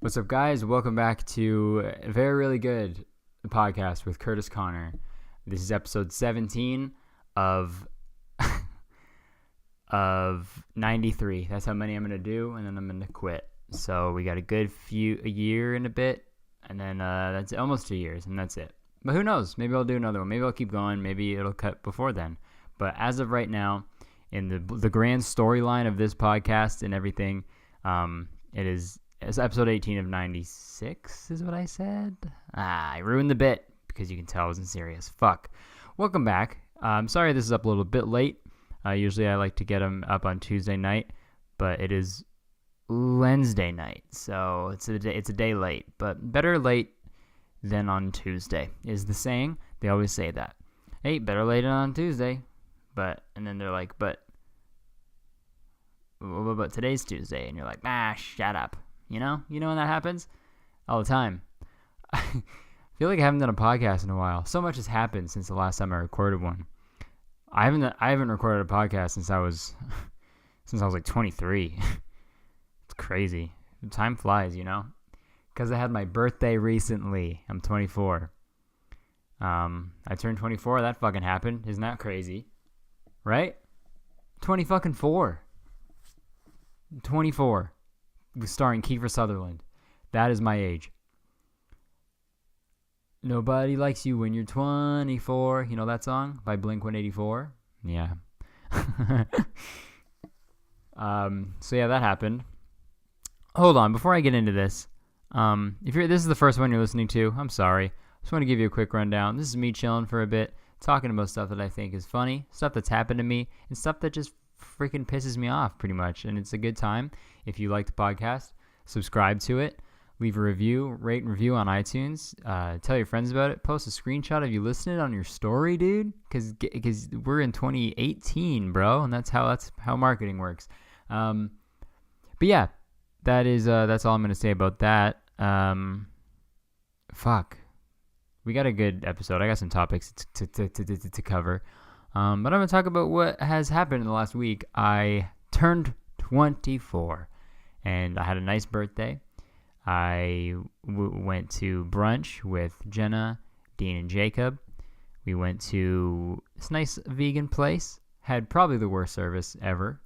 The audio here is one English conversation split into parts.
What's up, guys? Welcome back to a very, really good podcast with Curtis Connor. This is episode 17 of of 93. That's how many I'm gonna do, and then I'm gonna quit. So we got a year and a bit, and then that's almost 2 years, and that's it. But who knows? Maybe I'll do another one. Maybe I'll keep going. Maybe it'll cut before then. But as of right now, in the grand storyline of this podcast and everything, it's episode 18 of 96 is what I said. I ruined the bit because you can tell I wasn't serious. Fuck. Welcome back. I'm sorry this is up a little bit late. Usually I like to get them up on Tuesday night, but it is Wednesday night, so it's a day late. But better late than on Tuesday is the saying. They always say that. Hey, better late than on Tuesday. And then they're like, but today's Tuesday, and you're like, shut up. You know when that happens? All the time. I feel like I haven't done a podcast in a while. So much has happened since the last time I recorded one. I haven't recorded a podcast since I was like 23. It's crazy. Time flies, Because I had my birthday recently. I'm 24. I turned 24. That fucking happened. Isn't that crazy? Right? 24. 24. Starring Kiefer Sutherland. That is my age. Nobody likes you when you're 24. You know that song by Blink-184? Yeah. So yeah, that happened. Hold on, before I get into this, if this is the first one you're listening to, I'm sorry. I just want to give you a quick rundown. This is me chilling for a bit, talking about stuff that I think is funny, stuff that's happened to me, and stuff that just freaking pisses me off pretty much. And it's a good time. If you like the podcast, subscribe to it, leave a review, rate and review on iTunes, tell your friends about it, post a screenshot of you listening on your story, dude, because we're in 2018, bro, and that's how marketing works. But yeah, that's all I'm gonna say about that. Fuck, we got a good episode. I got some topics to cover. But I'm going to talk about what has happened in the last week. I turned 24, and I had a nice birthday. I went to brunch with Jenna, Dean, and Jacob. We went to this nice vegan place. Had probably the worst service ever,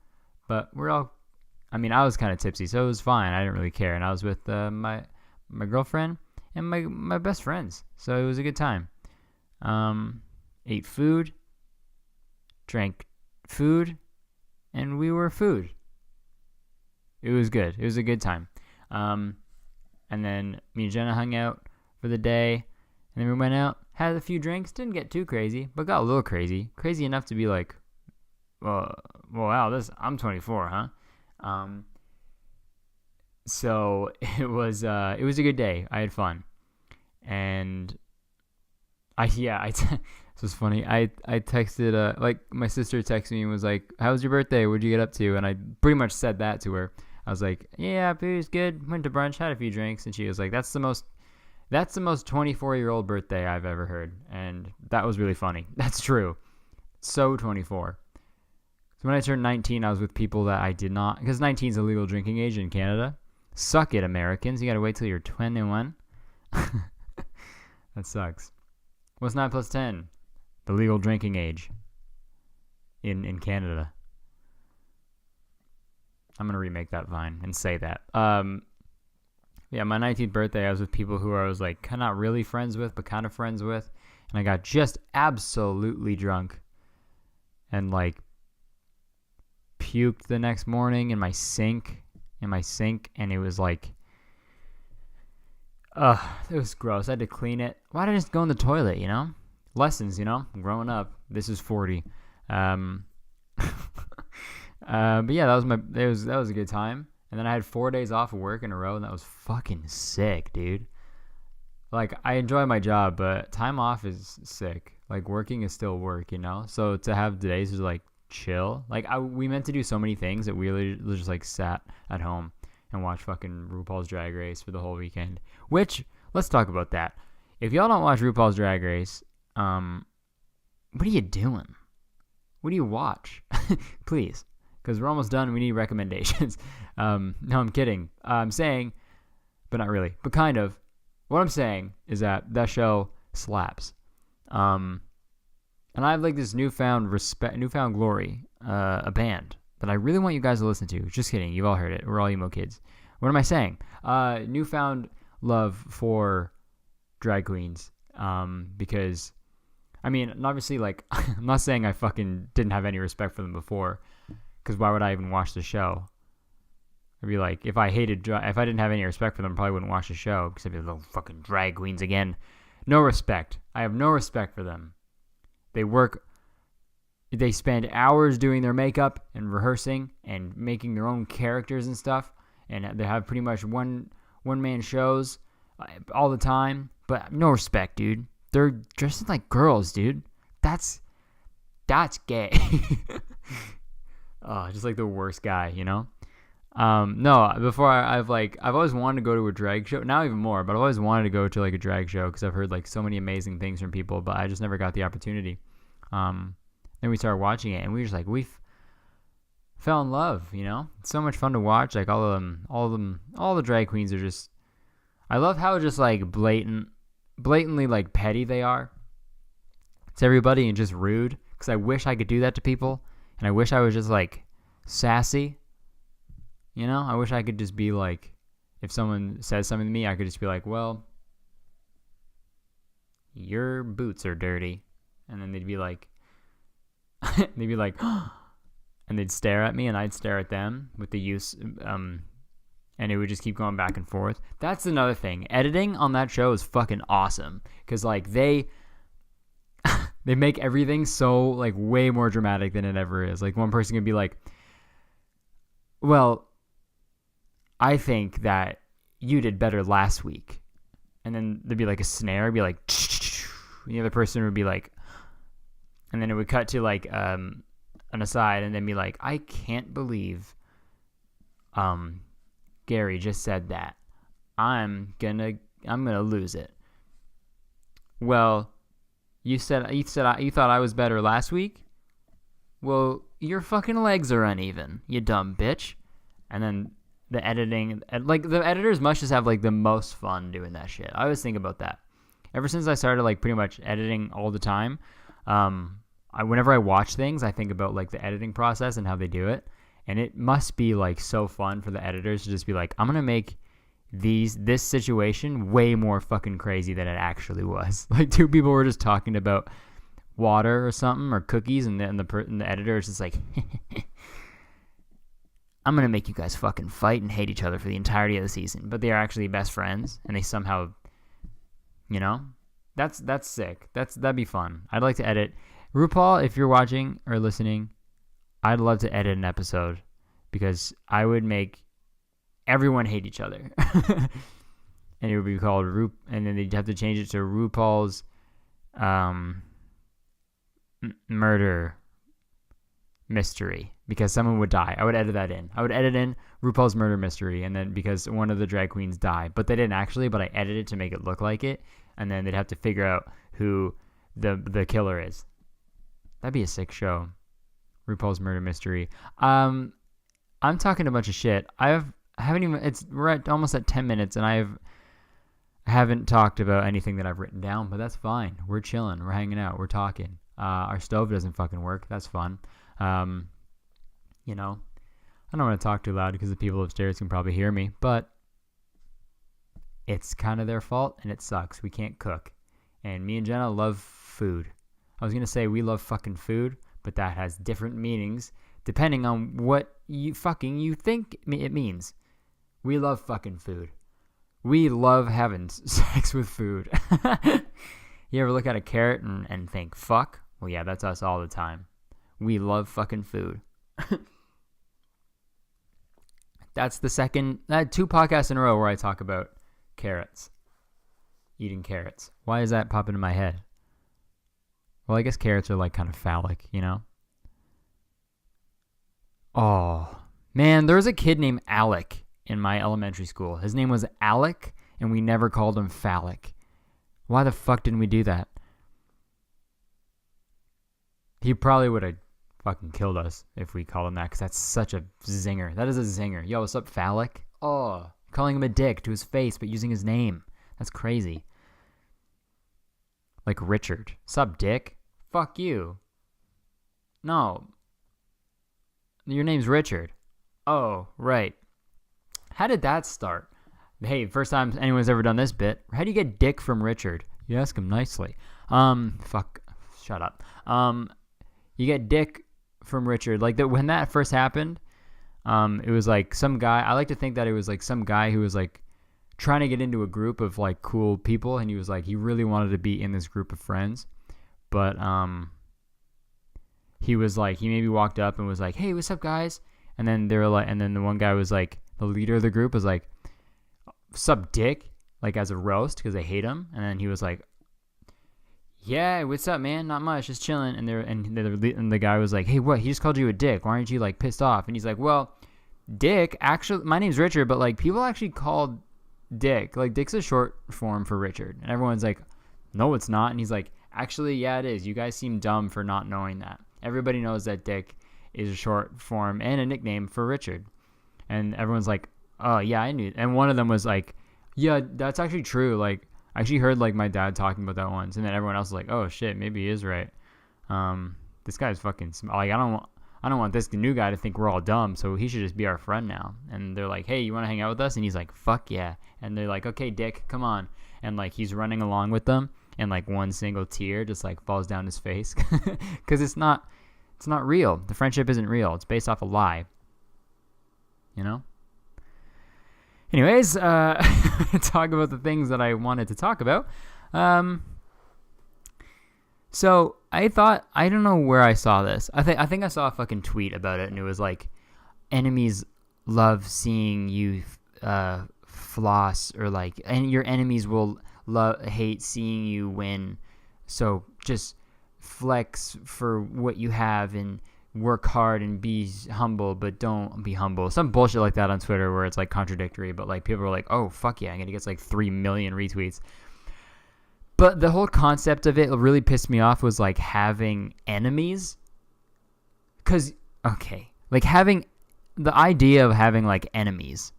but I was kind of tipsy, so it was fine. I didn't really care, and I was with my girlfriend and my best friends, so it was a good time. Ate food. Drank food, and we were food. It was good. It was a good time. And then me and Jenna hung out for the day, and then we went out, had a few drinks, didn't get too crazy, but got a little crazy. Crazy enough to be like, well, wow, I'm 24, huh? So it was a good day. I had fun. And this was funny. I texted, my sister texted me and was like, how was your birthday? What'd you get up to? And I pretty much said that to her. I was like, yeah, it was good. Went to brunch, had a few drinks. And she was like, that's the most 24-year-old birthday I've ever heard. And that was really funny. That's true. So 24. So when I turned 19, I was with people that I did not, because 19 is a legal drinking age in Canada. Suck it, Americans. You got to wait till you're 21. That sucks. What's 9 plus 10? The legal drinking age in Canada. I'm going to remake that Vine and say that. Yeah, my 19th birthday, I was with people who I was like not really friends with, but kind of friends with. And I got just absolutely drunk and like puked the next morning in my sink. And it was like, it was gross. I had to clean it. Why did I just go in the toilet, Lessons, growing up. This is 40. But yeah, that was a good time. And then I had 4 days off of work in a row, and that was fucking sick, dude. Like, I enjoy my job, but time off is sick. Like, working is still work, So to have days is like chill. Like, we meant to do so many things that we literally just like sat at home and watched fucking RuPaul's Drag Race for the whole weekend. Which, let's talk about that. If y'all don't watch RuPaul's Drag Race, what are you doing? What do you watch? Please. Because we're almost done. We need recommendations. No, I'm kidding. I'm saying but not really, but kind of. What I'm saying is that show slaps. And I have like this newfound glory, a band that I really want you guys to listen to. Just kidding, you've all heard it. We're all emo kids. What am I saying? Newfound love for drag queens. Because, I mean, obviously, like, I'm not saying I fucking didn't have any respect for them before, because why would I even watch the show? I'd be like, if I didn't have any respect for them, I probably wouldn't watch the show, because I'd be like, oh, fucking drag queens again. No respect. I have no respect for them. They spend hours doing their makeup and rehearsing and making their own characters and stuff, and they have pretty much one-man shows all the time, but no respect, dude. They're dressing like girls, dude. That's gay. Oh, just like the worst guy, you know? No, before I've always wanted to go to a drag show, now even more, but I've always wanted to go to like a drag show because I've heard like so many amazing things from people, but I just never got the opportunity. Then we started watching it, and we were just like, fell in love, you know? It's so much fun to watch. Like all the drag queens are just, I love how just like blatantly like petty they are to everybody and just rude, because I wish I could do that to people, and I wish I was just like sassy, you know? I wish I could just be like, if someone says something to me, I could just be like, well, your boots are dirty, and then they'd be like and they'd stare at me and I'd stare at them with the use and it would just keep going back and forth. That's another thing. Editing on that show is fucking awesome, because like they make everything so like way more dramatic than it ever is. Like one person can be like, well, I think that you did better last week, and then there'd be like a snare, it'd be like the other person would be like, and then it would cut to like an aside, and then be like, I can't believe Gary just said that. I'm gonna lose it. Well, you thought I was better last week? Well, your fucking legs are uneven, you dumb bitch. And then the editing, like the editors must just have like the most fun doing that shit. I always think about that. Ever since I started like pretty much editing all the time, whenever I watch things, I think about like the editing process and how they do it, and it must be like so fun for the editors to just be like, I'm gonna make this situation way more fucking crazy than it actually was. Like two people were just talking about water or something or cookies, and the editor is just like, I'm gonna make you guys fucking fight and hate each other for the entirety of the season, but they are actually best friends, and they somehow, you know, that's sick. That'd be fun. I'd like to edit. RuPaul, if you're watching or listening, I'd love to edit an episode, because I would make everyone hate each other. And it would be called and then they'd have to change it to RuPaul's murder mystery, because someone would die. I would edit that in. I would edit in RuPaul's murder mystery, and then because one of the drag queens died, but they didn't actually, but I edited to make it look like it, and then they'd have to figure out who the killer is. That'd be a sick show. RuPaul's murder mystery. I'm talking a bunch of shit. We're almost at 10 minutes, and I haven't talked about anything that I've written down, but that's fine. We're chilling. We're hanging out. We're talking. Our stove doesn't fucking work. That's fun. You know, I don't want to talk too loud because the people upstairs can probably hear me, but it's kind of their fault, and it sucks. We can't cook. And me and Jenna love food. I was going to say we love fucking food, but that has different meanings depending on what you think it means. We love fucking food. We love having sex with food. You ever look at a carrot and think, fuck? Well, yeah, that's us all the time. We love fucking food. That's the second, 2 podcasts in a row where I talk about carrots. Eating carrots. Why is that popping in my head? Well, I guess carrots are like kind of phallic, you know? Oh, man, there was a kid named Alec in my elementary school. His name was Alec, and we never called him phallic. Why the fuck didn't we do that? He probably would have fucking killed us if we called him that, because that's such a zinger. That is a zinger. Yo, what's up, phallic? Oh, calling him a dick to his face, but using his name. That's crazy. Like Richard. Sup, dick? Fuck you. No. Your name's Richard. Oh, right. How did that start? Hey, first time anyone's ever done this bit. How do you get dick from Richard? You ask him nicely. Fuck. Shut up. You get dick from Richard. Like, when that first happened, it was like some guy. I like to think that it was like some guy who was like trying to get into a group of like cool people, and he was like, he really wanted to be in this group of friends, but he was like, he maybe walked up and was like, hey, what's up, guys? And then they were like, and then the one guy was like, the leader of the group was like, sup, dick? Like, as a roast, because they hate him. And then he was like, yeah, what's up, man? Not much, just chilling. And the guy was like, hey, what? He just called you a dick. Why aren't you like pissed off? And he's like, well, Dick, actually, my name's Richard, but like people actually called Dick. Like, Dick's a short form for Richard. And everyone's like, no, it's not. And he's like, actually, yeah, it is. You guys seem dumb for not knowing that. Everybody knows that Dick is a short form and a nickname for Richard. And everyone's like, oh, yeah, I knew. And one of them was like, yeah, that's actually true. Like, I actually heard like my dad talking about that once. And then everyone else was like, oh, shit, maybe he is right. This guy's fucking like, I don't want this new guy to think we're all dumb, so he should just be our friend now. And they're like, hey, you want to hang out with us? And he's like, fuck yeah. And they're like, okay, Dick, come on. And like he's running along with them, and like one single tear just like falls down his face because it's not real. The friendship isn't real. It's based off a lie. You know? Anyways, talk about the things that I wanted to talk about. So I thought, I don't know where I saw this. I think I saw a fucking tweet about it, and it was like, enemies love seeing you floss, or like, and your enemies will hate seeing you win. So just flex for what you have and work hard and be humble, but don't be humble. Some bullshit like that on Twitter where it's like contradictory, but like people are like, oh fuck yeah, I'm gonna get like 3 million retweets. But the whole concept of it really pissed me off was like having enemies. Because, okay, like having the idea of having like enemies.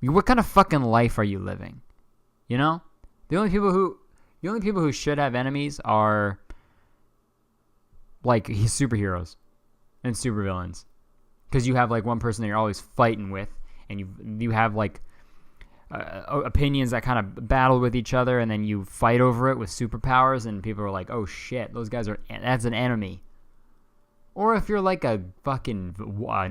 What kind of fucking life are you living? You know? The only people who should have enemies are like superheroes and supervillains. Because you have like one person that you're always fighting with, and you have like opinions that kind of battle with each other, and then you fight over it with superpowers, and people are like, oh shit, that's an enemy. Or if you're like an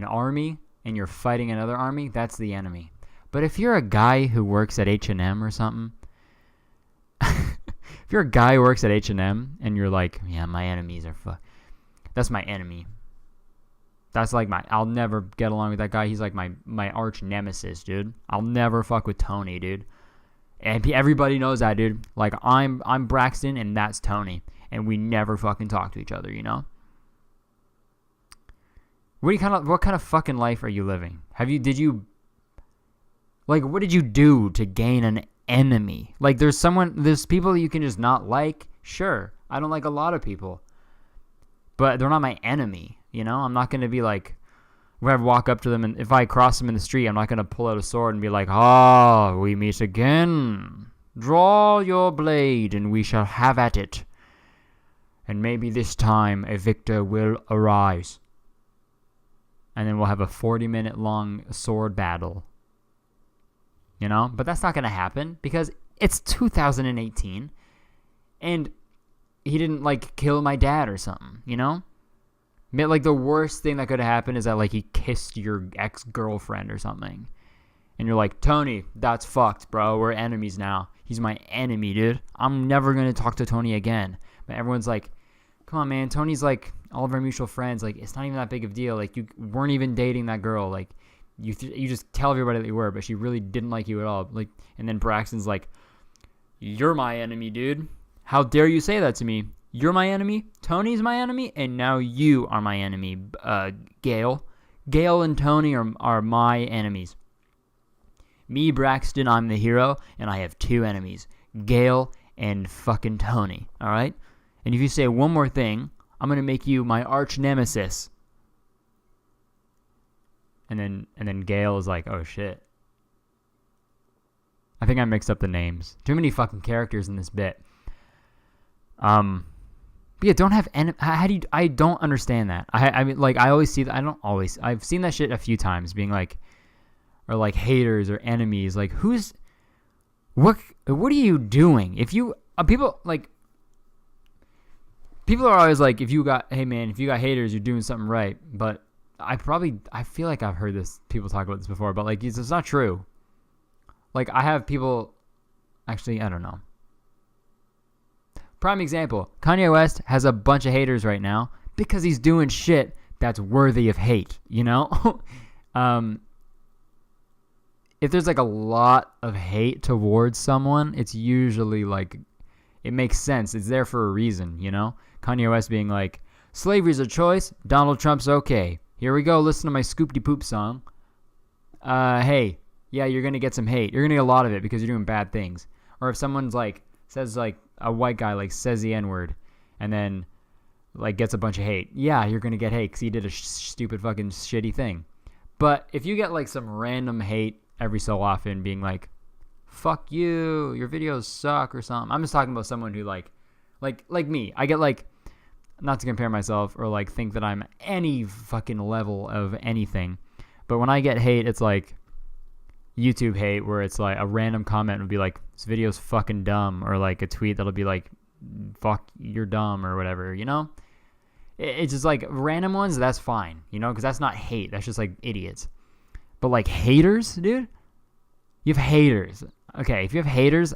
army and you're fighting another army, that's the enemy. But if you're a guy who works at H&M or something, if you're a guy who works at H&M and you're like, yeah, my enemies are that's my enemy. That's like I'll never get along with that guy. He's like my arch nemesis, dude. I'll never fuck with Tony, dude. And everybody knows that, dude. Like, I'm Braxton and that's Tony. And we never fucking talk to each other, you know? What kind of fucking life are you living? What did you do to gain an enemy? Like, there's people you can just not like. Sure, I don't like a lot of people. But they're not my enemy. You know, I'm not going to be like, if I walk up to them and if I cross them in the street, I'm not going to pull out a sword and be like, we meet again. Draw your blade and we shall have at it. And maybe this time a victor will arise. And then we'll have a 40-minute long sword battle. You know, but that's not going to happen because it's 2018 and he didn't like kill my dad or something, you know? Like, the worst thing that could happen is that, like, he kissed your ex-girlfriend or something. And you're like, Tony, that's fucked, bro. We're enemies now. He's my enemy, dude. I'm never going to talk to Tony again. But everyone's like, come on, man. Tony's, like, all of our mutual friends. Like, it's not even that big of a deal. Like, you weren't even dating that girl. Like, you just tell everybody that you were, but she really didn't like you at all. Like, and then Braxton's like, you're my enemy, dude. How dare you say that to me? You're my enemy, Tony's my enemy, and now you are my enemy, Gail. Gail and Tony are my enemies. Me, Braxton, I'm the hero, and I have 2 enemies, Gail and fucking Tony, alright? And if you say one more thing, I'm going to make you my arch nemesis. And then Gail is like, oh shit. I think I mixed up the names. Too many fucking characters in this bit. But yeah, don't have how do you? I don't understand that. I mean, like I always see that. I don't always. I've seen that shit a few times, being like, or like haters or enemies. Like what are you doing? If you people are always like, hey man, if you got haters, you're doing something right. But I feel like I've heard people talk about this before, but like it's not true. Like I have people, actually I don't know. Prime example, Kanye West has a bunch of haters right now because he's doing shit that's worthy of hate, you know? If there's like a lot of hate towards someone, it's usually like, it makes sense. It's there for a reason, you know? Kanye West being like, slavery's a choice, Donald Trump's okay. Here we go, listen to my Scoop-de-Poop song. Hey, yeah, you're going to get some hate. You're going to get a lot of it because you're doing bad things. Or if someone's like, says like, a white guy like says the N-word and then like gets a bunch of hate. Yeah, you're going to get hate because he did a stupid fucking shitty thing. But if you get like some random hate every so often being like, fuck you, your videos suck or something. I'm just talking about someone who like me. I get like, not to compare myself or like think that I'm any fucking level of anything. But when I get hate, it's like YouTube hate where it's like a random comment would be like, this video's fucking dumb, or like a tweet that'll be like, fuck, you're dumb or whatever, you know? It's just like random ones, that's fine, you know, because that's not hate, that's just like idiots. But like haters, dude, you have haters. Okay, if you have haters,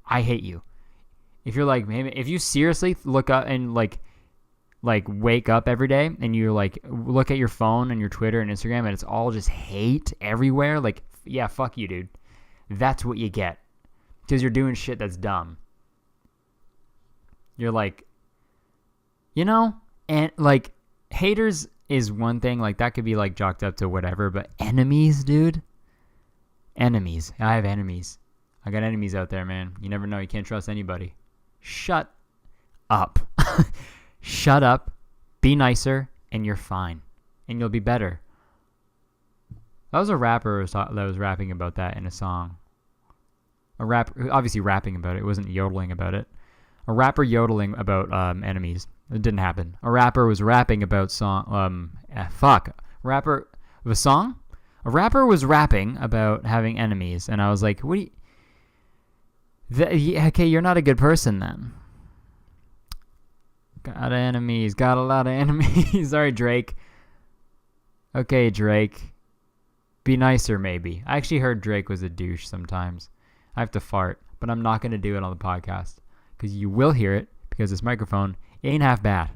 I hate you. If you're like, maybe if you seriously look up and like wake up every day and you like look at your phone and your Twitter and Instagram and it's all just hate everywhere, like, yeah, fuck you, dude. That's what you get. Because you're doing shit that's dumb. You're like, you know, and like haters is one thing, like that could be like jocked up to whatever, but enemies, dude. Enemies. I have enemies. I got enemies out there, man. You never know. You can't trust anybody. Shut up. Shut up. Be nicer, and you're fine. And you'll be better. That was a rapper that was rapping about that in a song. A rapper, obviously rapping about it. It wasn't yodeling about it. A rapper yodeling about enemies. It didn't happen. A rapper was rapping about rapper of a song? A rapper was rapping about having enemies, and I was like, what do you... okay, you're not a good person then. Got enemies. Got a lot of enemies. Sorry, Drake. Okay, Drake. Be nicer, maybe. I actually heard Drake was a douche sometimes. I have to fart, but I'm not going to do it on the podcast because you will hear it because this microphone ain't half bad.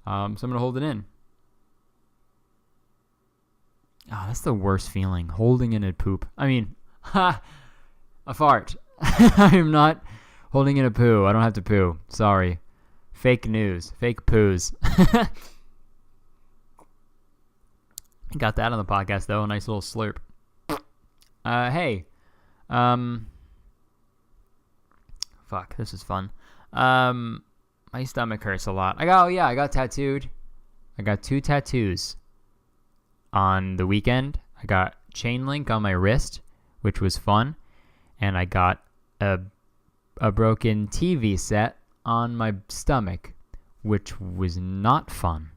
So I'm going to hold it in. Oh, that's the worst feeling, holding in a poop. I mean, a fart. I'm not holding in a poo. I don't have to poo. Sorry. Fake news. Fake poos. Got that on the podcast, though. A nice little slurp. Hey. Fuck, this is fun. My stomach hurts a lot. I got tattooed. I got 2 tattoos. On the weekend, I got chain link on my wrist, which was fun. And I got a broken TV set on my stomach, which was not fun.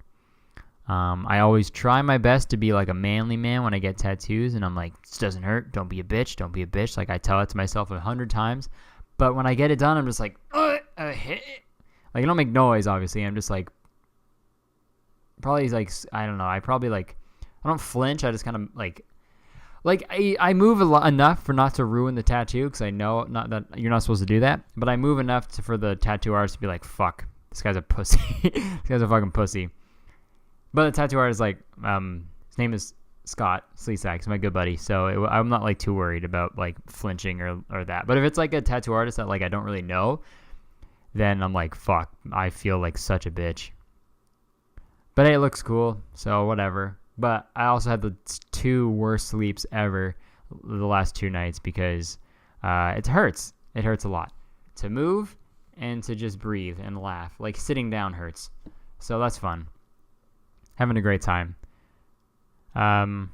I always try my best to be like a manly man when I get tattoos, and I'm like, this doesn't hurt. Don't be a bitch. Don't be a bitch. Like I tell it to myself 100 times. But when I get it done, I'm just like, like I don't make noise, obviously. I'm just like, probably like, I don't know. I don't flinch. I just kind of like I move enough for not to ruin the tattoo because I know not that you're not supposed to do that. But I move enough for the tattoo artist to be like, fuck, this guy's a pussy. This guy's a fucking pussy. But the tattoo artist, like, his name is Scott Sleesack. He's my good buddy. So I'm not, like, too worried about, like, flinching or that. But if it's, like, a tattoo artist that, like, I don't really know, then I'm like, fuck, I feel like such a bitch. But hey, it looks cool, so whatever. But I also had the 2 worst sleeps ever the last 2 nights because it hurts. It hurts a lot. To move and to just breathe and laugh. Like, sitting down hurts. So that's fun. Having a great time. But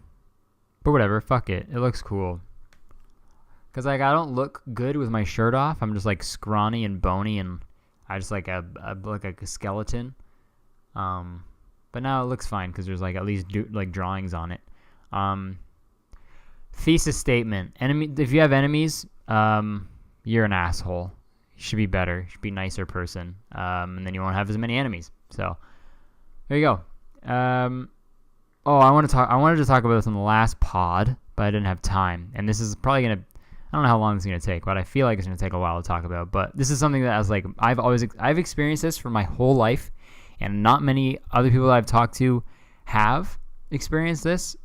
whatever, fuck it. It looks cool. Because, like, I don't look good with my shirt off. I'm just, like, scrawny and bony, and I just, like, look like a skeleton. But now it looks fine because there's, like, at least, drawings on it. Thesis statement. If you have enemies, you're an asshole. You should be better. You should be a nicer person. And then you won't have as many enemies. So, there you go. I wanted to talk about this on the last pod, but I didn't have time. And this is probably going to, I don't know how long it's going to take, but I feel like it's going to take a while to talk about. But this is something that I was like, I've experienced this for my whole life, and not many other people that I've talked to have experienced this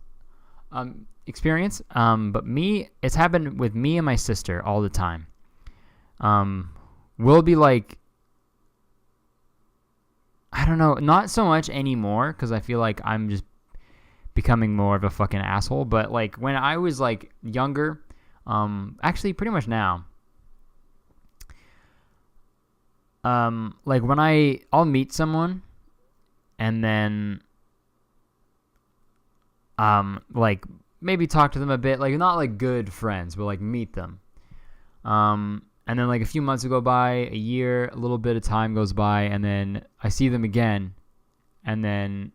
experience. But it's happened with me and my sister all the time. We'll be like, I don't know, not so much anymore, because I feel like I'm just becoming more of a fucking asshole. But like when I was like younger, actually pretty much now, like when I'll meet someone, and then like maybe talk to them a bit, like not like good friends, but like meet them. And then like a few months go by, a year, a little bit of time goes by, and then I see them again, and then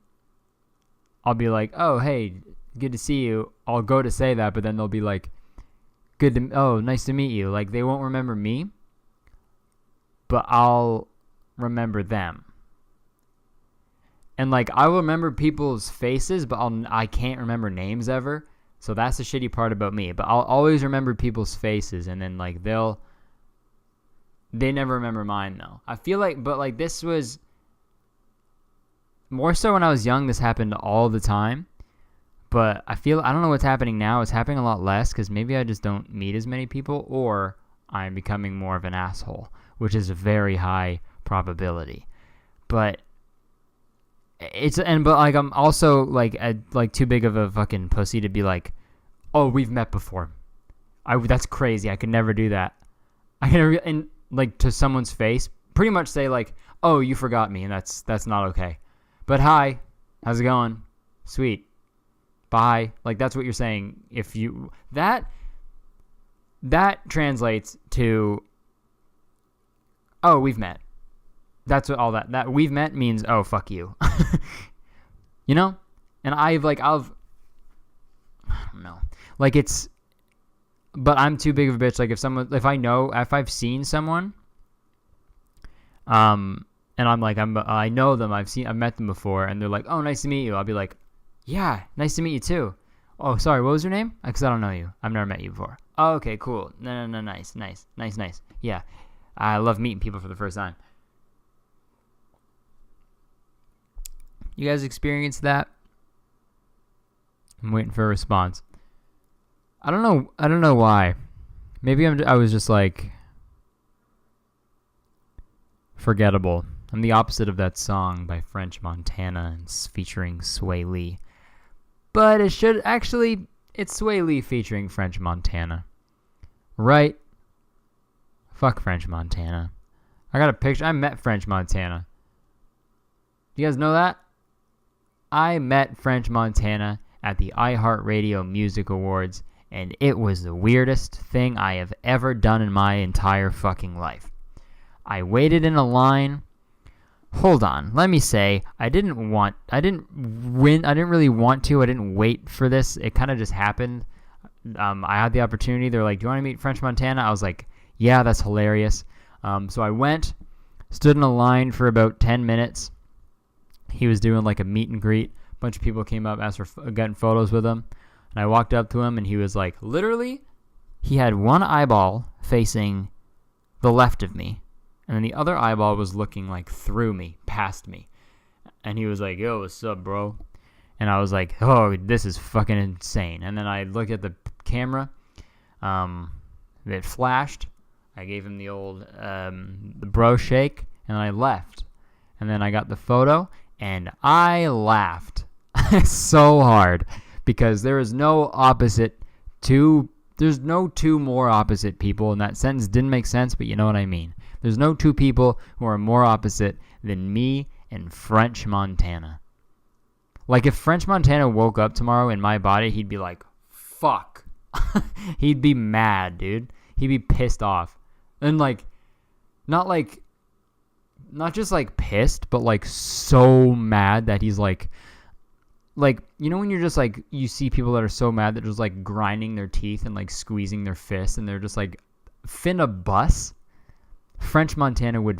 I'll be like, oh, hey, good to see you. I'll go to say that, but then they'll be like, nice to meet you. Like, they won't remember me, but I'll remember them. And like, I will remember people's faces, but I can't remember names ever. So that's the shitty part about me. But I'll always remember people's faces, and then like they never remember mine though. I feel like, but like this was more so when I was young. This happened all the time. But I don't know what's happening now. It's happening a lot less because maybe I just don't meet as many people, or I'm becoming more of an asshole, which is a very high probability. But like I'm also like too big of a fucking pussy to be like, oh, we've met before. That's crazy. I could never do that. I can never, and like to someone's face, pretty much say like, oh, you forgot me, and that's not okay. But hi, how's it going? Sweet. Bye. Like that's what you're saying. If you that translates to, oh, we've met. That's what all that we've met means. Oh, fuck you. You know? And I don't know. Like it's, but I'm too big of a bitch. Like if I've seen someone, and I'm like, I know them. I've met them before, and they're like, oh, nice to meet you. I'll be like, yeah, nice to meet you too. Oh, sorry, what was your name? Because I don't know you. I've never met you before. Oh, okay, cool. No, nice. Yeah, I love meeting people for the first time. You guys experienced that? I'm waiting for a response. I don't know why. Maybe I was just like forgettable. I'm the opposite of that song by French Montana and featuring Sway Lee. But it's Sway Lee featuring French Montana. Right? Fuck French Montana. I got a picture. I met French Montana. You guys know that? I met French Montana at the iHeartRadio Music Awards, and it was the weirdest thing I have ever done in my entire fucking life. I waited in a line. Hold on, let me say, I didn't really want to. I didn't wait for this. It kind of just happened. I had the opportunity. They're like, do you want to meet French Montana? I was like, yeah, that's hilarious. So I went, stood in a line for about 10 minutes. He was doing like a meet and greet. A bunch of people came up, asked for getting photos with him. And I walked up to him, and he was like, literally, he had one eyeball facing the left of me. And then the other eyeball was looking like through me, past me. And he was like, yo, what's up, bro? And I was like, oh, this is fucking insane. And then I looked at the camera. It flashed. I gave him the old the bro shake, and I left. And then I got the photo, and I laughed so hard because there's no two more opposite people. And that sentence didn't make sense, but you know what I mean. There's no two people who are more opposite than me and French Montana. Like, if French Montana woke up tomorrow in my body, he'd be like, fuck. He'd be mad, dude. He'd be pissed off. And like, not just like pissed, but like so mad that he's like, you know when you're just like, you see people that are so mad that just like grinding their teeth and like squeezing their fists and they're just like, finna bus? French Montana would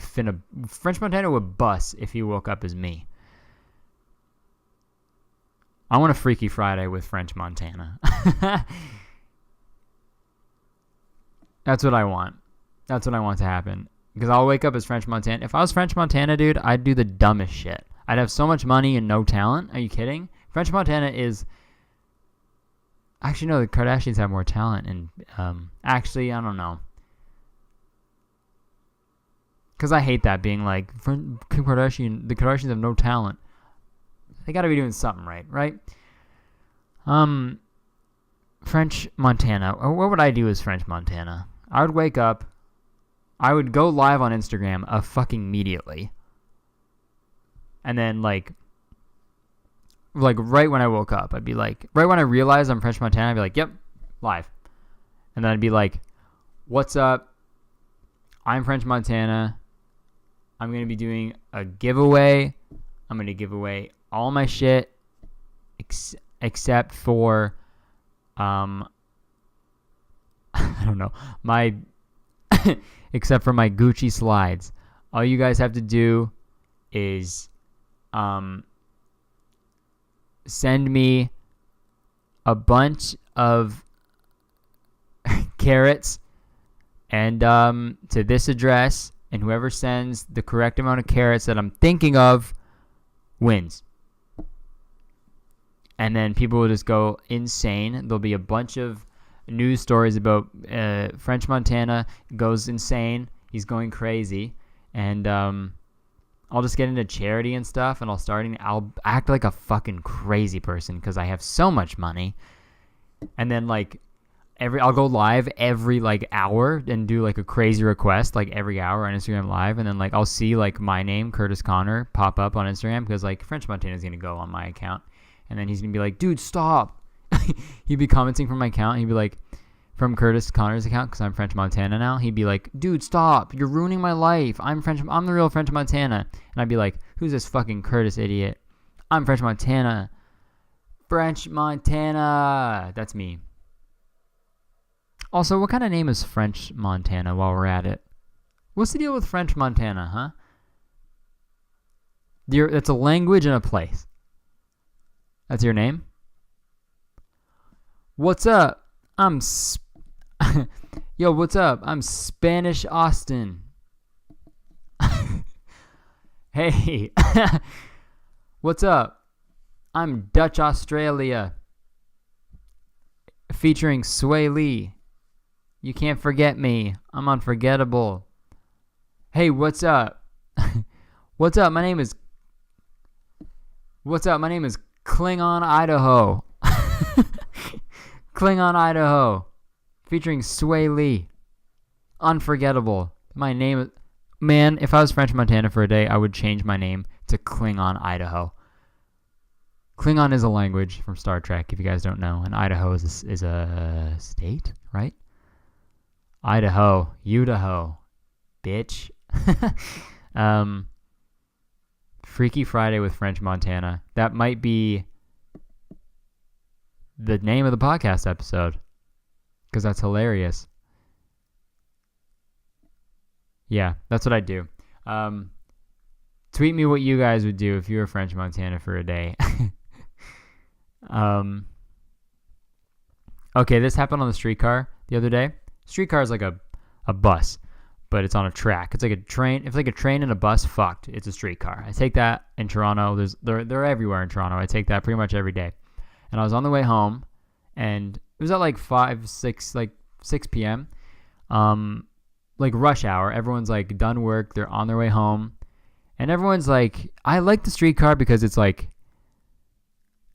bus if he woke up as me. I want a Freaky Friday with French Montana. That's what I want. That's what I want to happen. Because I'll wake up as French Montana. If I was French Montana, dude, I'd do the dumbest shit. I'd have so much money and no talent. Are you kidding? French Montana is... Actually, no, the Kardashians have more talent. And actually, I don't know. Because I hate that, being like, the Kardashians have no talent. They got to be doing something right? French Montana. What would I do as French Montana? I would wake up. I would go live on Instagram fucking immediately. And then, like right when I woke up, I'd be like, right when I realized I'm French Montana, I'd be like, yep, live. And then I'd be like, what's up? I'm French Montana. I'm going to be doing a giveaway. I'm going to give away all my shit except for, I don't know, except for my Gucci slides. All you guys have to do is send me a bunch of carrots and to this address, and whoever sends the correct amount of carrots that I'm thinking of wins. And then people will just go insane. There'll be a bunch of news stories about French Montana goes insane. He's going crazy. And I'll just get into charity and stuff, and I'll act like a fucking crazy person because I have so much money. And then like I'll go live every like hour and do like a crazy request like every hour on Instagram Live, and then like I'll see like my name, Curtis Connor, pop up on Instagram because like French Montana is gonna go on my account, and then he's gonna be like, dude, stop. He'd be commenting from my account. He'd be like, from Curtis Connor's account, because I'm French Montana now. He'd be like, dude, stop. You're ruining my life. I'm the real French Montana. And I'd be like, who's this fucking Curtis idiot? I'm French Montana. French Montana. That's me. Also, what kind of name is French Montana while we're at it? What's the deal with French Montana, huh? It's a language and a place. That's your name? What's up? Yo, what's up? I'm Spanish Austin. Hey. What's up? I'm Dutch Australia. Featuring Sway Lee. You can't forget me. I'm unforgettable. Hey, what's up? What's up? My name is Klingon Idaho. Klingon Idaho. Featuring Sway Lee. Unforgettable. My name is... Man, if I was French Montana for a day, I would change my name to Klingon Idaho. Klingon is a language from Star Trek, if you guys don't know. And Idaho is a state, right? Idaho. Idaho. Bitch. Freaky Friday with French Montana. That might be the name of the podcast episode. Because that's hilarious. Yeah, that's what I'd do. Tweet me what you guys would do if you were French Montana for a day. Okay, this happened on the streetcar the other day. Streetcar is like a bus, but it's on a track. It's like a train. If it's like a train and a bus, fucked. It's a streetcar. I take that in Toronto. They're everywhere in Toronto. I take that pretty much every day. And I was on the way home, and it was at like 6 p.m. Like rush hour. Everyone's like done work. They're on their way home. And everyone's like, I like the streetcar because it's like,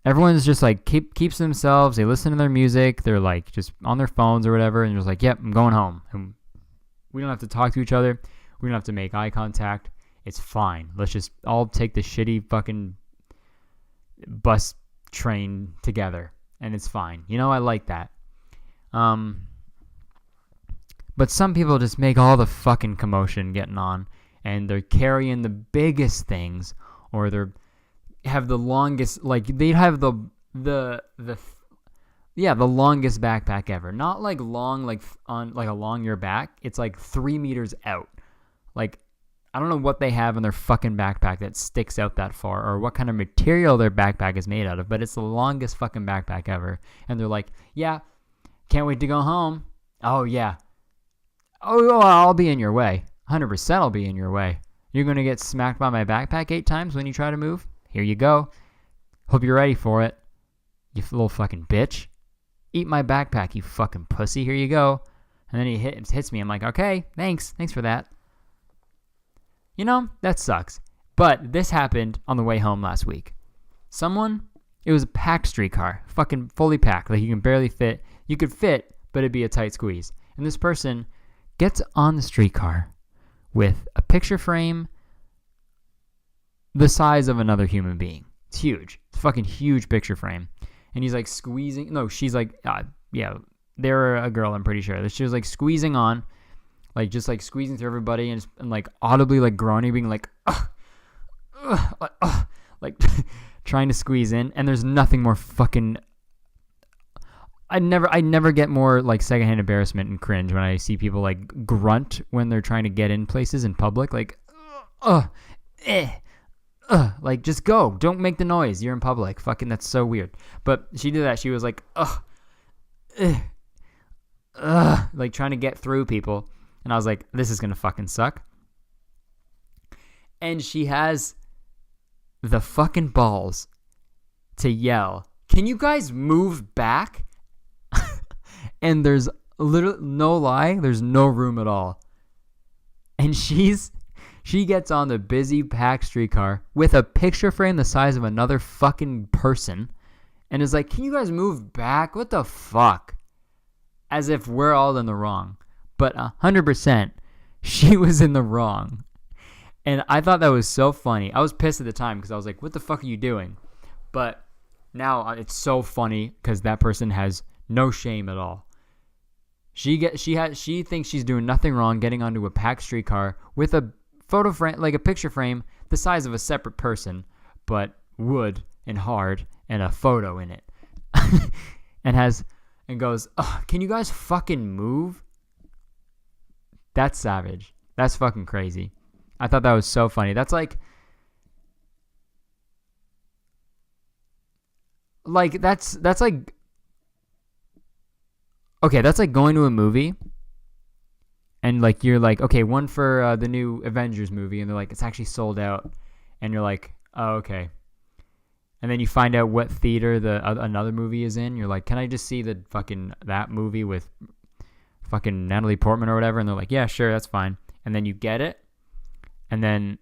everyone's just like keeps to themselves. They listen to their music. They're like just on their phones or whatever. And just like, yep, I'm going home. And we don't have to talk to each other. We don't have to make eye contact. It's fine. Let's just all take the shitty fucking bus train together. And it's fine. You know, I like that. But some people just make all the fucking commotion getting on, and they're carrying the biggest things, or they're have the longest, like they have the longest backpack ever. Not like long, like on like along your back. It's like 3 meters out. Like, I don't know what they have in their fucking backpack that sticks out that far, or what kind of material their backpack is made out of, but it's the longest fucking backpack ever. And they're like, yeah, can't wait to go home. Oh, yeah. Oh, I'll be in your way. 100% I'll be in your way. You're going to get smacked by my backpack 8 times when you try to move? Here you go. Hope you're ready for it. You little fucking bitch. Eat my backpack, you fucking pussy. Here you go. And then he hits me. I'm like, okay, thanks. Thanks for that. You know, that sucks. But this happened on the way home last week. It was a packed streetcar. Fucking fully packed. Like, you can barely fit. You could fit, but it'd be a tight squeeze. And this person gets on the streetcar with a picture frame the size of another human being. It's huge. It's a fucking huge picture frame. And he's like squeezing. No, she's like, yeah, they're a girl, I'm pretty sure. She was like squeezing on, like just like squeezing through everybody and like audibly like groaning, being like, like trying to squeeze in. And there's nothing more fucking. I never get more like secondhand embarrassment and cringe when I see people like grunt when they're trying to get in places in public. Like, like just go. Don't make the noise. You're in public. Fucking, that's so weird. But she did that. She was like, like trying to get through people. And I was like, this is going to fucking suck. And she has the fucking balls to yell, can you guys move back? And there's literally no lie, there's no room at all. And she gets on the busy packed streetcar with a picture frame the size of another fucking person and is like, can you guys move back? What the fuck? As if we're all in the wrong. But 100% she was in the wrong. And I thought that was so funny. I was pissed at the time because I was like, what the fuck are you doing? But now it's so funny because that person has no shame at all. She thinks she's doing nothing wrong getting onto a packed streetcar with a photo frame, like a picture frame the size of a separate person, but wood and hard and a photo in it. and goes, can you guys fucking move? That's savage. That's fucking crazy. I thought that was so funny. That's like that's like, okay, that's like going to a movie and like you're like, okay, one for the new Avengers movie, and they're like, it's actually sold out, and you're like, oh, okay. And then you find out what theater another movie is in. You're like, can I just see that movie with fucking Natalie Portman or whatever? And they're like, yeah, sure, that's fine. And then you get it, and then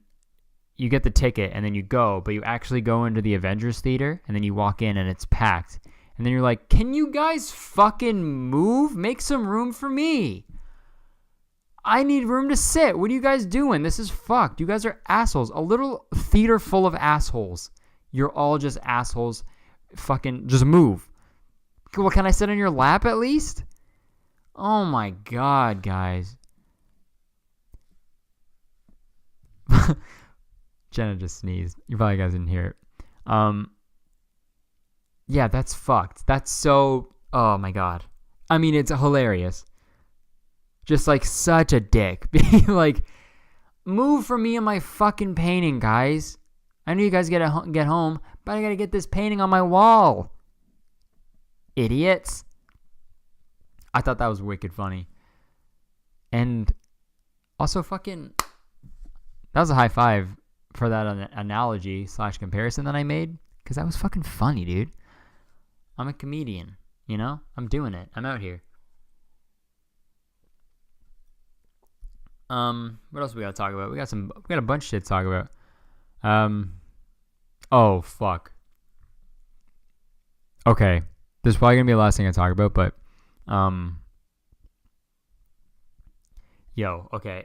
you get the ticket, and then you go, but you actually go into the Avengers theater, and then you walk in, and it's packed. And then you're like, can you guys fucking move? Make some room for me. I need room to sit. What are you guys doing? This is fucked. You guys are assholes. A little theater full of assholes. You're all just assholes. Fucking just move. Well, can I sit on your lap at least? Oh my God, guys. Jenna just sneezed. You probably guys didn't hear it. Yeah, that's fucked. That's so... Oh, my God. I mean, it's hilarious. Just, like, such a dick. Being like, move for me and my fucking painting, guys. I know you guys get home, but I gotta get this painting on my wall. Idiots. I thought that was wicked funny. And also fucking... That was a high five for that analogy / comparison that I made. Because that was fucking funny, dude. I'm a comedian, you know? I'm doing it. I'm out here. What else we gotta talk about? We got a bunch of shit to talk about. Oh, fuck. Okay. This is probably gonna be the last thing I talk about, but, okay.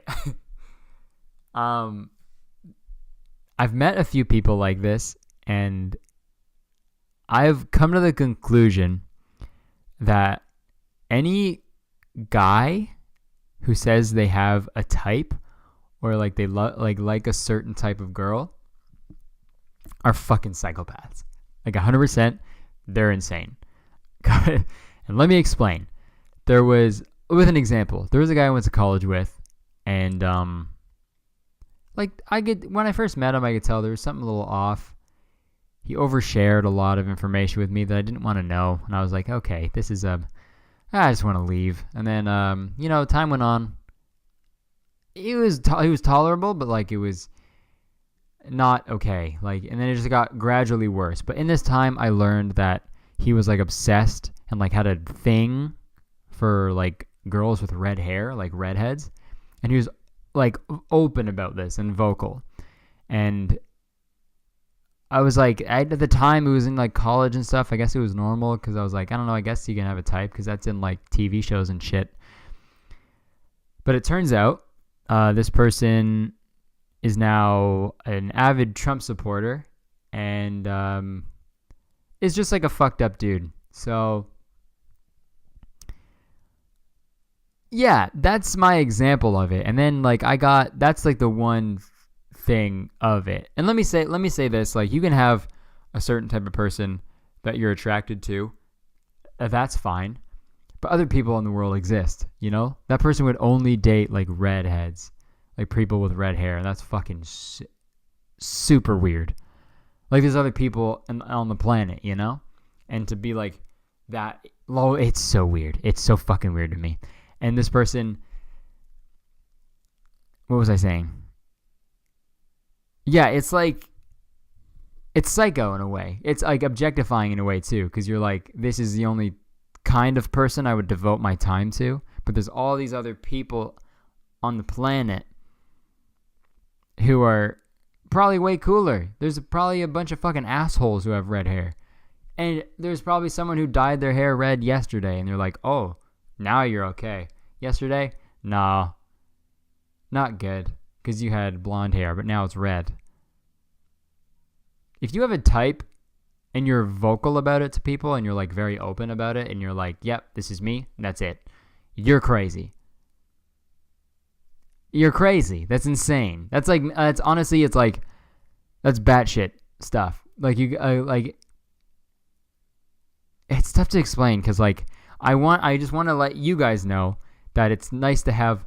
I've met a few people like this, and I've come to the conclusion that any guy who says they have a type or like they like a certain type of girl are fucking psychopaths. Like 100%, they're insane. And let me explain. With an example, there was a guy I went to college with, and when I first met him, I could tell there was something a little off. He overshared a lot of information with me that I didn't want to know, and I was like, okay, this is I just want to leave. And then time went on. He was tolerable, but like it was not okay. Like, and then it just got gradually worse. But in this time, I learned that he was like obsessed and like had a thing for like girls with red hair, like redheads, and he was like open about this and vocal. And I was like, at the time it was in like college and stuff. I guess it was normal because I was like, I don't know, I guess you can have a type because that's in like TV shows and shit. But it turns out this person is now an avid Trump supporter and is just like a fucked up dude. So yeah, that's my example of it. And then like that's like the one thing of it. And let me say this, like you can have a certain type of person that you're attracted to. That's fine. But other people in the world exist, you know? That person would only date like redheads, like people with red hair. And that's fucking super weird. Like there's other people on the planet, you know? And to be like that low, it's so weird. It's so fucking weird to me. And this person, what was I saying? Yeah, it's psycho in a way. It's like objectifying in a way too, because you're like, this is the only kind of person I would devote my time to. But there's all these other people on the planet who are probably way cooler. There's probably a bunch of fucking assholes who have red hair. And there's probably someone who dyed their hair red yesterday, and they're like, oh, now you're okay. Yesterday? Nah. Not good. Because you had blonde hair, but now it's red. If you have a type and you're vocal about it to people and you're like very open about it and you're like, yep, this is me, that's it. You're crazy. You're crazy. That's insane. That's like, that's honestly, it's like, that's batshit stuff. Like it's tough to explain because like, I just want to let you guys know that it's nice to have,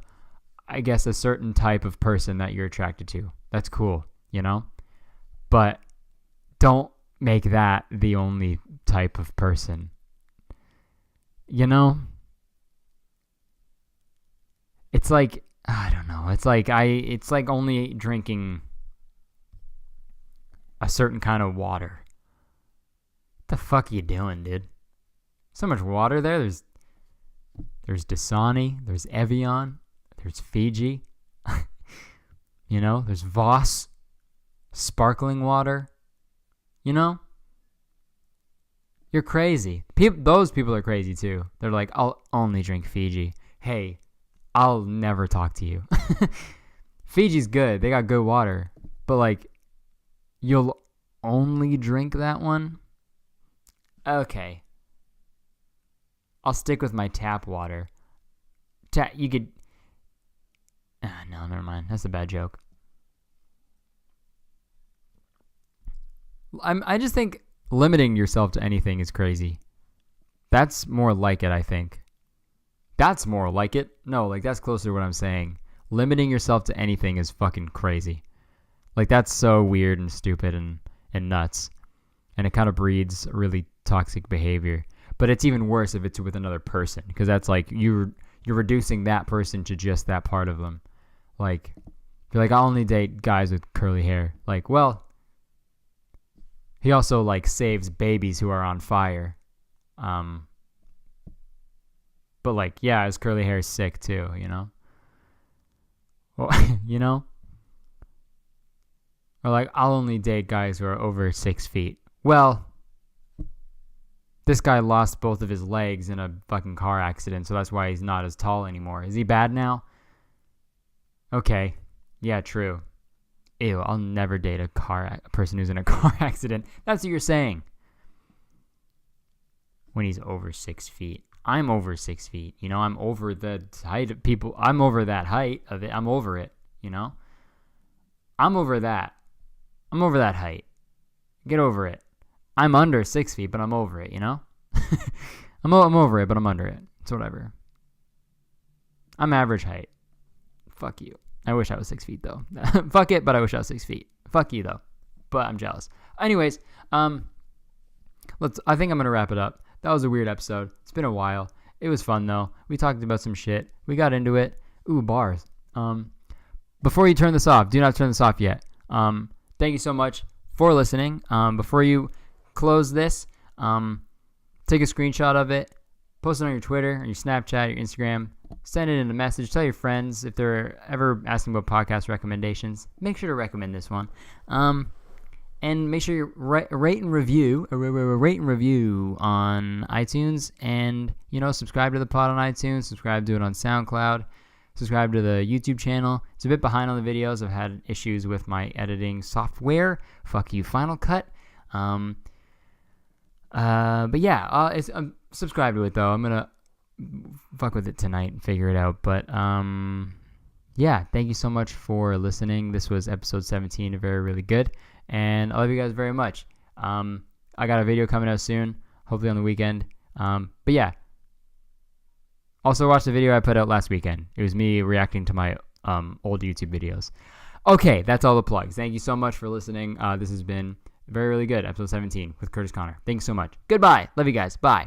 I guess, a certain type of person that you're attracted to. That's cool, you know? But don't make that the only type of person. You know? It's like, I don't know. It's like only drinking a certain kind of water. What the fuck are you doing, dude? So much water there. There's Dasani, there's Evian, there's Fiji. You know, there's Voss, sparkling water. You know? You're crazy. Those people are crazy too. They're like, I'll only drink Fiji. Hey, I'll never talk to you. Fiji's good. They got good water. But like, you'll only drink that one? Okay. I'll stick with my tap water. You could... no, never mind. That's a bad joke. I just think limiting yourself to anything is crazy. That's more like it, I think. That's more like it. No, like that's closer to what I'm saying. Limiting yourself to anything is fucking crazy. Like that's so weird and stupid and nuts. And it kind of breeds really toxic behavior. But it's even worse if it's with another person, because that's like you're reducing that person to just that part of them. Like, you're like, I'll only date guys with curly hair. Like, well, he also like saves babies who are on fire. But like, yeah, his curly hair is sick too, you know? Well, you know? Or like, I'll only date guys who are over 6 feet. Well, this guy lost both of his legs in a fucking car accident, so that's why he's not as tall anymore. Is he bad now? Okay. Yeah, true. Ew, I'll never date a person who's in a car accident. That's what you're saying. When he's over 6 feet. I'm over 6 feet. You know, I'm over the height of people. I'm over that height of it. I'm over it. You know, I'm over that. I'm over that height. Get over it. I'm under 6 feet, but I'm over it. You know, I'm over it, but I'm under it. It's whatever. I'm average height. Fuck you. I wish I was 6 feet though. Fuck it, but I wish I was 6 feet. Fuck you though. But I'm jealous. Anyways, I think I'm gonna wrap it up. That was a weird episode. It's been a while. It was fun though. We talked about some shit. We got into it. Ooh, bars. Before you turn this off, do not turn this off yet. Thank you so much for listening. Before you close this, take a screenshot of it, post it on your Twitter, or your Snapchat, your Instagram. Send it in a message. Tell your friends if they're ever asking about podcast recommendations. Make sure to recommend this one. And make sure you rate and review on iTunes, and subscribe to the pod on iTunes, subscribe to it on SoundCloud, subscribe to the YouTube channel. It's a bit behind on the videos. I've had issues with my editing software. Fuck you, Final Cut. But yeah, subscribe to it though. I'm gonna fuck with it tonight and figure it out. But yeah, thank you so much for listening. This was episode 17, really good. And I love you guys very much. I got a video coming out soon, hopefully on the weekend. But yeah. Also watch the video I put out last weekend. It was me reacting to my old YouTube videos. Okay, that's all the plugs. Thank you so much for listening. This has been really good, episode 17 with Curtis Connor. Thanks so much. Goodbye. Love you guys. Bye.